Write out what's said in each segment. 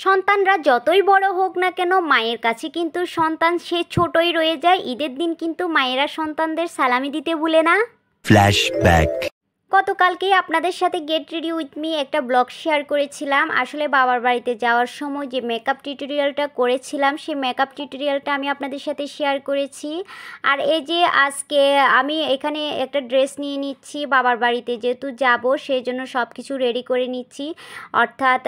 সন্তানরা যতই বড় হোক না কেন মায়ের কাছে কিন্তু সন্তান সে ছোটই রয়ে যায়। ঈদের দিন কিন্তু মায়েরা সন্তানদের সালামি দিতে ভুলে না। ফ্ল্যাশব্যাক। গতকালকেই আপনাদের সাথে গেট রেডি উইথ মি একটা ব্লগ শেয়ার করেছিলাম। আসলে বাবার বাড়িতে যাওয়ার সময় যে মেকআপ টিউটোরিয়ালটা করেছিলাম সেই মেকআপ টিউটোরিয়ালটা আমি আপনাদের সাথে শেয়ার করেছি। আর এই যে আজকে আমি এখানে একটা ড্রেস নিয়ে নিচ্ছি, বাবার বাড়িতে যেহেতু যাব সেই জন্য সব কিছু রেডি করে নিচ্ছি, অর্থাৎ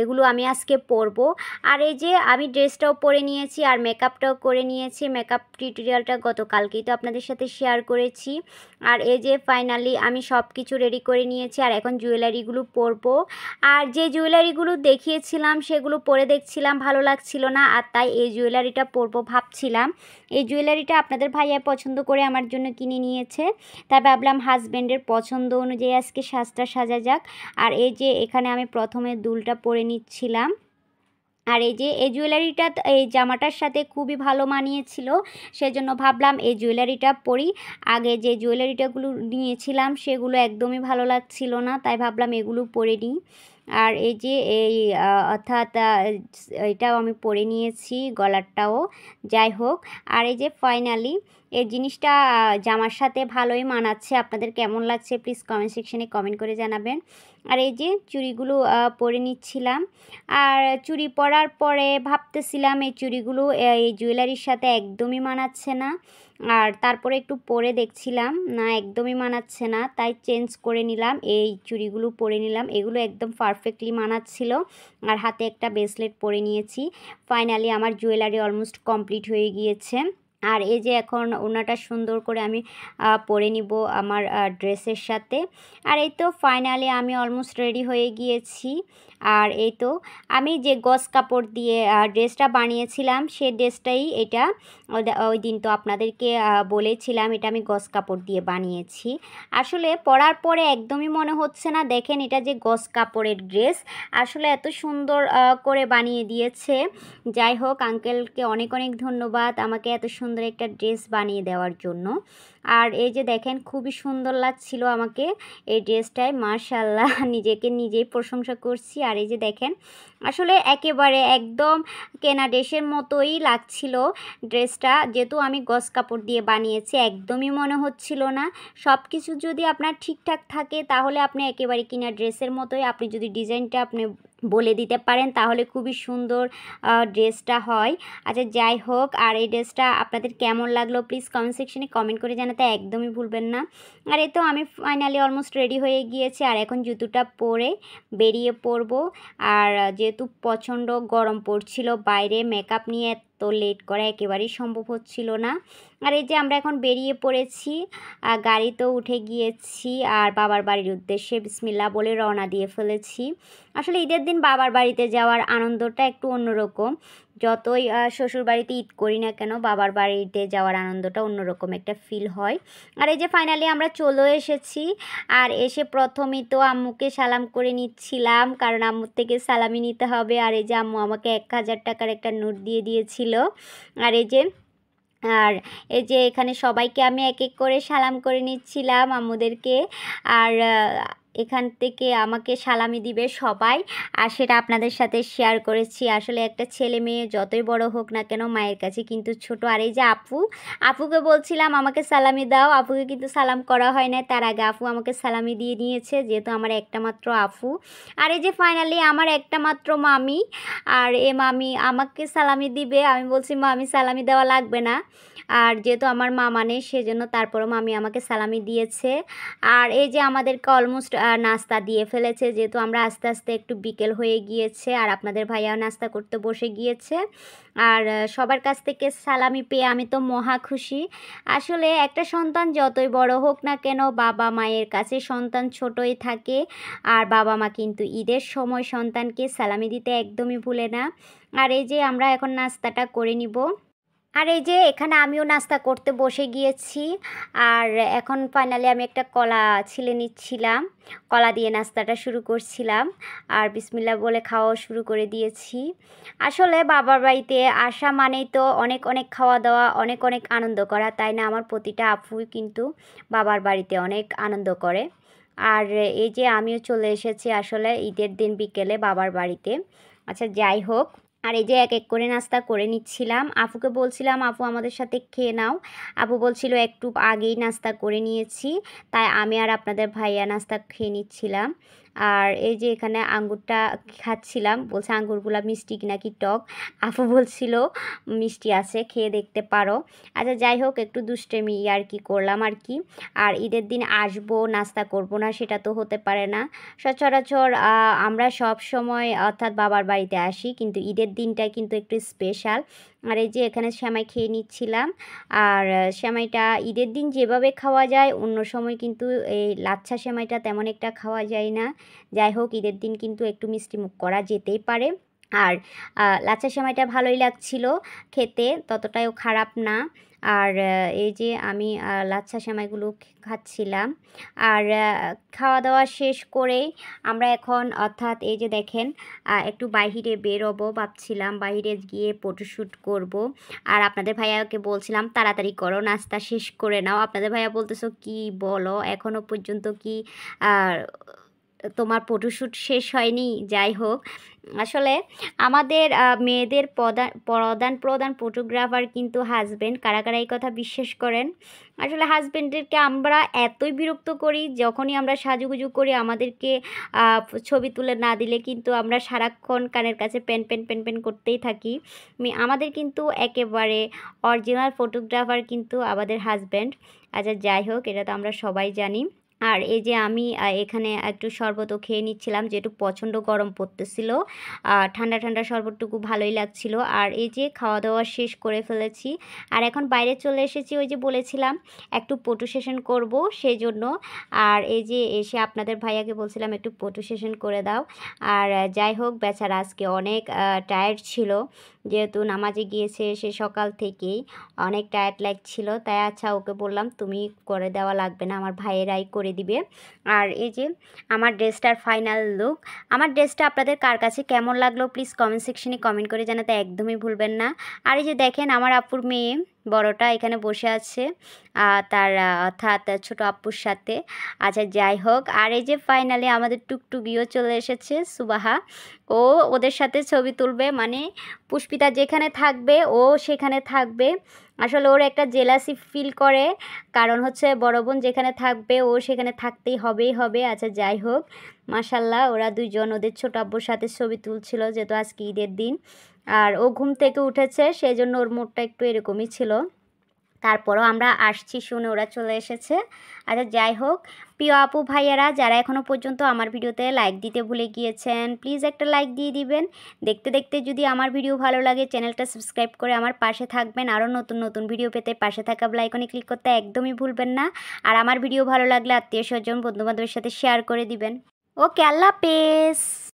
এগুলো আমি আজকে পরবো। আর এই যে আমি ড্রেসটাও পরে নিয়েছি আর মেকআপটাও করে নিয়েছি। মেকআপ টিউটোরিয়ালটা গতকালকেই তো আপনাদের সাথে শেয়ার করেছি। আর এই যে ফাইনালি আমি সব কিছু রেডি করে নিয়েছি আর এখন জুয়েলারিগুলো পরবো। আর যে জুয়েলারিগুলো দেখিয়েছিলাম সেগুলো পরে দেখছিলাম ভালো লাগছিল না, আর তাই এই জুয়েলারিটা পরবো ভাবছিলাম। এই জুয়েলারিটা আপনাদের ভাইয়া পছন্দ করে আমার জন্য কিনে নিয়েছে, তাই ভাবলাম হাজব্যান্ডের পছন্দ অনুযায়ী আজকে সাজটা সাজা যাক। আর এই যে এখানে আমি প্রথমে দুলটা পরে নিচ্ছিলাম। আর এই যে এই জুয়েলারিটা এই জামাটার সাথে খুবই ভালো মানিয়েছিল, সেজন্য ভাবলাম এই জুয়েলারিটা পরি। আগে যে জুয়েলারিটাগুলো নিয়েছিলাম সেগুলো একদমই ভালো লাগছিল না, তাই ভাবলাম এগুলো পরে নিই। আর এই যে এই অর্থাৎ এটাও আমি পরে নিয়েছি, গলারটাও। যাই হোক, আর এই যে ফাইনালি এই জিনিসটা জামার সাথে ভালোই মানাচ্ছে। আপনাদের কেমন লাগছে প্লিজ কমেন্ট সেকশনে কমেন্ট করে জানাবেন। আর এই যে চুড়িগুলো পরে নিচ্ছিলাম। আর চুড়ি পরার পরে ভাবতেছিলাম এই চুড়িগুলো এই জুয়েলারির সাথে একদমই মানাচ্ছে না। আর তারপরে একটু পরে দেখছিলাম না একদমই মানাচ্ছে না, তাই চেঞ্জ করে নিলাম, এই চুড়িগুলো পরে নিলাম। এগুলো একদম পারফেক্টলি মানাচ্ছিল। আর হাতে একটা ব্রেসলেট পরে নিয়েছি। ফাইনালি আমার জুয়েলারি অলমোস্ট কমপ্লিট হয়ে গিয়েছে। আর এই যে এখন ওড়নাটা সুন্দর করে আমি পরে নিব আমার ড্রেসের সাথে। আর এই তো ফাইনালি আমি অলমোস্ট রেডি হয়ে গিয়েছি। আর এই তো আমি যে গজ কাপড় দিয়ে ড্রেসটা বানিয়েছিলাম সেই ড্রেসটাই এটা। ওই দিন তো আপনাদেরকে বলেছিলাম এটা আমি গজ কাপড় দিয়ে বানিয়েছি। আসলে পরার পরে একদমই মনে হচ্ছে না, দেখেন এটা যে গজ কাপড়ের ড্রেস, আসলে এত সুন্দর করে বানিয়ে দিয়েছে। যাই হোক, আঙ্কেলকে অনেক অনেক ধন্যবাদ আমাকে এত সুন্দর একটা ড্রেস বানিয়ে দেওয়ার জন্য। আর এই যে দেখেন খুবই সুন্দর লাগছিল আমাকে এই ড্রেসটায়, মাশাআল্লাহ নিজেকে নিজেই প্রশংসা করছি। আর এই যে দেখেন আসলে একেবারে একদম কেনা ড্রেসের মতোই লাগছিল ড্রেসটা, যেহেতু আমি গজ কাপড় দিয়ে বানিয়েছি একদমই মনে হচ্ছিল না। সব কিছু যদি আপনার ঠিকঠাক থাকে তাহলে আপনি একেবারে কিনা ড্রেসের মতোই, আপনি যদি ডিজাইনটা আপনি বলে দিতে পারেন তাহলে খুবই সুন্দর ড্রেসটা হয়। আচ্ছা যাই হোক, আর এই ড্রেসটা আপনাদের কেমন লাগলো প্লিজ কমেন্ট সেকশনে কমেন্ট করে জানাতে একদমই ভুলবেন না। আর এই তো আমি ফাইনালি অলমোস্ট রেডি হয়ে গিয়েছি। আর এখন জুতোটা পরে বেরিয়ে পড়বো। আর যেহেতু প্রচণ্ড গরম পড়ছিল বাইরে, মেকআপ নিয়ে এত লেট করা একেবারেই সম্ভব হচ্ছিল না। আর এই যে আমরা এখন বেরিয়ে পড়েছি, গাড়িতেও উঠে গিয়েছি আর বাবার বাড়ির উদ্দেশ্যে বিসমিল্লাহ বলে রওনা দিয়ে ফেলেছি। আসলে ঈদের দিন বাবার বাড়িতে যাওয়ার আনন্দটা একটু অন্যরকম। যতই শ্বশুর বাড়িতে ঈদ করি না কেন বাবার বাড়িতে যাওয়ার আনন্দটা অন্যরকম একটা ফিল হয়। আর এই যে ফাইনালি আমরা চলে এসেছি। আর এসে প্রথমেই তো আম্মুকে সালাম করে নিচ্ছিলাম, কারণ আম্মুর থেকে সালামি নিতে হবে। আর এই যে আম্মু আমাকে 1000 টাকার একটা নোট দিয়ে দিয়েছিল। আর এই যে এখানে সবাইকে আমি এক এক করে সালাম করে নিচ্ছিলাম আম্মুদেরকে। আর এখান থেকে আমাকে সালামি দিবে সবাই, আর সেটা আপনাদের সাথে শেয়ার করেছি। আসলে একটা ছেলে মেয়ে যতই বড় হোক না কেন মায়ের কাছে কিন্তু ছোট। আর এই যে আপুকে বলছিলাম আমাকে সালামি দাও, আপুকে কিন্তু সালাম করা হয় না, তার আগে আপু আমাকে সালামি দিয়ে নিয়েছে, যেহেতু আমার একটা মাত্র আপু। আর এই যে ফাইনালি আমার একটা মাত্র মামি, আর এ মামি আমাকে সালামি দিবে। আমি বলছি মামি সালামি দেওয়া লাগবে না, আর যেহেতু আমার মা মানে সেজন্য তারপরও মামি আমাকে সালামি দিয়েছে। আর এই যে আমাদেরকে অলমোস্ট নাস্তা দিয়ে ফেলেছে, যেহেতু আমরা আস্তে আস্তে একটু বিকেল হয়ে গিয়েছে। আর আপনাদের ভাইয়াও নাস্তা করতে বসে গিয়েছে। আর সবার কাছ থেকে সালামি পেয়ে আমি তো মহা খুশি। আসলে একটা সন্তান যতই বড় হোক না কেন বাবা মায়ের কাছে সন্তান ছোটই থাকে। আর বাবা মা কিন্তু ঈদের সময় সন্তানকে সালামি দিতে একদমই ভুলে না। আর এই যে আমরা এখন নাস্তাটা করে নিব। আর এই যে এখানে আমিও নাস্তা করতে বসে গিয়েছি। আর এখন ফাইনালি আমি একটা কলা ছিলে নিচ্ছিলাম, কলা দিয়ে নাস্তাটা শুরু করছিলাম। আর বিসমিল্লাহ বলে খাওয়া শুরু করে দিয়েছি। আসলে বাবার বাড়িতে আসা মানেই তো অনেক অনেক খাওয়া দাওয়া, অনেক অনেক আনন্দ করা, তাই না? আমার প্রতিটা আপুই কিন্তু বাবার বাড়িতে অনেক আনন্দ করে। আর এই যে আমিও চলে এসেছি আসলে ঈদের দিন বিকেলে বাবার বাড়িতে। আচ্ছা যাই হোক, আর এই যে এক এক করে নাস্তা করে নিচ্ছিলাম। আপুকে বলছিলাম আপু আমাদের সাথে খেয়ে নাও। আপু বলছিল একটু আগেই নাস্তা করে নিয়েছি, তাই আমি আর আপনাদের ভাইয়া নাস্তা খেয়ে নিচ্ছিলাম। আর এই যে এখানে আঙ্গুরটা খাচ্ছিলাম, বলছে আঙ্গুরগুলা মিষ্টি নাকি টক। আপু বলছিল মিষ্টি আছে, খেয়ে দেখতে পারো। আচ্ছা যাই হোক, একটু দুষ্টেমি আর কি করলাম আর কি। আর ঈদের দিন আসবো নাস্তা করব না সেটা তো হতে পারে না। সচরাচর আমরা সব সময় অর্থাৎ বাবার বাড়িতে আসি, কিন্তু ঈদের দিনটা কিন্তু একটু স্পেশাল। আর এই যে এখানে সেমাই খেয়ে নিচ্ছিলাম। আর সেমাইটা ঈদের দিন যেভাবে খাওয়া যায় অন্য সময় কিন্তু এই লাচ্ছা সেমাইটা তেমন একটা খাওয়া যায় না। যাই হোক, ঈদের দিন কিন্তু একটু মিষ্টিমুখ করা যেতেই পারে। আর লাচ্ছা সেমাইটা ভালোই লাগছিল খেতে, ততটাও খারাপ না। আর এই যে আমি লাচ্ছা সেমাইগুলো খাচ্ছিলাম। আর খাওয়া দাওয়া শেষ করেই আমরা এখন অর্থাৎ এই যে দেখেন একটু বাইরে বেরোবো ভাবছিলাম, বাইরে গিয়ে ফটোশ্যুট করব। আর আপনাদের ভাইয়াকে বলছিলাম তাড়াতাড়ি করো, নাস্তা শেষ করে নাও। আপনাদের ভাইয়া বলতেছো কি বলো, এখনও পর্যন্ত কি তোমার ফটোশ্যুট শেষ হয়নি? যাই হোক, আসলে আমাদের মেয়েদের প্রধান ফটোগ্রাফার কিন্তু হাজব্যান্ড। কারা কারা এই কথা বিশ্বাস করেন? আসলে হাজব্যান্ডদেরকে আমরা এতই বিরক্ত করি, যখনই আমরা সাজুগুজু করি আমাদেরকে ছবি তুলে না দিলে কিন্তু আমরা সারাক্ষণ কানের কাছে পেন পেন পেন পেন করতেই থাকি। আমাদের কিন্তু একেবারে অরিজিনাল ফটোগ্রাফার কিন্তু আমাদের হাজব্যান্ড। আচ্ছা যাই হোক, এটা তো আমরা সবাই জানি। আর এই যে আমি এখানে একটু শরবতও খেয়ে নিচ্ছিলাম, যেহেতু প্রচণ্ড গরম পড়তেছিল। ঠান্ডা ঠান্ডা শরবতটুকু ভালোই লাগছিল। আর এই যে খাওয়া দাওয়া শেষ করে ফেলেছি, আর এখন বাইরে চলে এসেছি। ওই যে বলেছিলাম একটু ফটো সেশন করব সেই জন্য। আর এই যে এসে আপনাদের ভাইয়াকে বলছিলাম একটু ফটো সেশন করে দাও। আর যাই হোক, বেচারা আজকে অনেক টায়ার্ড ছিল, যেহেতু নামাজে গিয়েছে সে সকাল থেকেই, অনেক টায়ার্ড লাগছিল। তাই আচ্ছা ওকে বললাম তুমি করে দেওয়া লাগবে না, আমার ভাইয়েরাই করে দিবে। আর এই যে আমার ড্রেসটার ফাইনাল লুক। আমার ড্রেসটা আপনাদের কার কাছে কেমন লাগলো প্লিজ কমেন্ট সেকশনে কমেন্ট করে জানাতে একদমই ভুলবেন না। আর এই যে দেখেন আমার আপুর মেয়ে বড়টা এখানে বসে আছে তার অর্থাৎ ছোট আপুর সাথে। আচ্ছা যাই হোক, আর এই যে ফাইনালি আমাদের টুকটুকিও চলে এসেছে সুবাহা। ও ওদের সাথে ছবি তুলবে, মানে পুষ্পিতা যেখানে থাকবে ও সেখানে থাকবে। আসলে ওর একটা জেলাসি ফিল করে, কারণ হচ্ছে বড় বোন যেখানে থাকবে ও সেখানে থাকতেই হবে। আচ্ছা যাই হোক, মাশাল্লাহ ওরা দুইজন ওদের ছোট আব্বুর সাথে ছবি তুলছিল, যেহেতু আজকে ঈদের দিন। আর ও ঘুম থেকে উঠেছে সেই জন্য ওর মুডটা একটু এরকমই ছিল। তারপরও আমরা আসছি শুনে ওরা চলে এসেছে। আচ্ছা যাই হোক, প্রিয় আপু ভাইয়ারা যারা এখনও পর্যন্ত আমার ভিডিওতে লাইক দিতে ভুলে গিয়েছেন, প্লিজ একটা লাইক দিয়ে দিবেন। দেখতে দেখতে যদি আমার ভিডিও ভালো লাগে চ্যানেলটা সাবস্ক্রাইব করে আমার পাশে থাকবেন। আরও নতুন নতুন ভিডিও পেতে পাশে থাকা বেল আইকনে ক্লিক করতে একদমই ভুলবেন না। আর আমার ভিডিও ভালো লাগলে আত্মীয় স্বজন বন্ধুবান্ধবের সাথে শেয়ার করে দিবেন। ওকে, আল্লাহ হাফেজ।